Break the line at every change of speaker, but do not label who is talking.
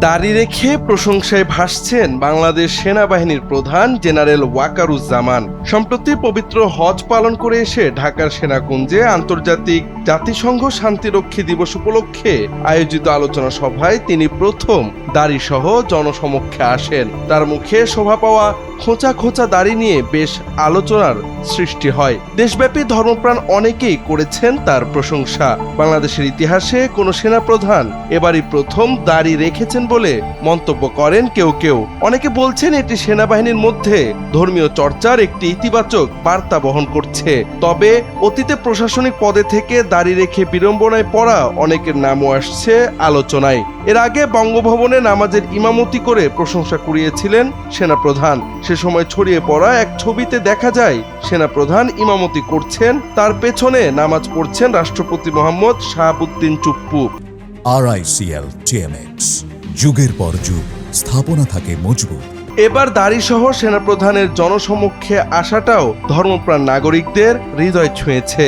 দাড়ি রেখে প্রশংসায় ভাসছেন বাংলাদেশ সেনাবাহিনীর প্রধান জেনারেল ওয়াকারুজ্জামান। সম্প্রতি পবিত্র হজ পালন করে এসে ঢাকার সেনাকুঞ্জে আন্তর্জাতিক জাতিসংঘ শান্তিরক্ষী দিবস উপলক্ষে আয়োজিত আলোচনা সভায় তিনি প্রথম দাড়িসহ জনসমক্ষে আসেন। তার মুখে শোভা পাওয়া খোঁচা খোঁচা দাড়ি নিয়ে বেশ আলোচনার সৃষ্টি হয়। দেশব্যাপী ধর্মপ্রাণ অনেকেই করেছেন তার প্রশংসা। বাংলাদেশের ইতিহাসে কোনো সেনাপ্রধান এবারই প্রথম দাড়ি রেখেছেন বলে মন্তব্য করেন কেউ কেউ। অনেকে বলছেন এটি সেনাবাহিনীর মধ্যে ধর্মীয় চর্চার একটি ইতিবাচক বার্তা বহন করছে। তবে অতীতে প্রশাসনিক পদে থেকে দাড়ি রেখে বিড়ম্বনায় পড়া অনেকের নামও আসছে আলোচনায়। এর আগে বঙ্গভবনে নামাজের ইমামতি করে প্রশংসা কুড়িয়েছিলেন সেনাপ্রধান। সে সময় ছড়িয়ে পড়া এক ছবিতে দেখা যায় সেনাপ্রধান ইমামতি করছেন, তার পেছনে নামাজ পড়ছেন রাষ্ট্রপতি মোহাম্মদ শাহাবুদ্দিন চুপ্পু।
RICL TMX, যুগের পর যুগ স্থাপনা থাকে মজবুত।
এবার দাড়িসহ সেনাপ্রধানের জনসমক্ষে আসাটাও ধর্মপ্রাণ নাগরিকদের হৃদয় ছুঁয়েছে।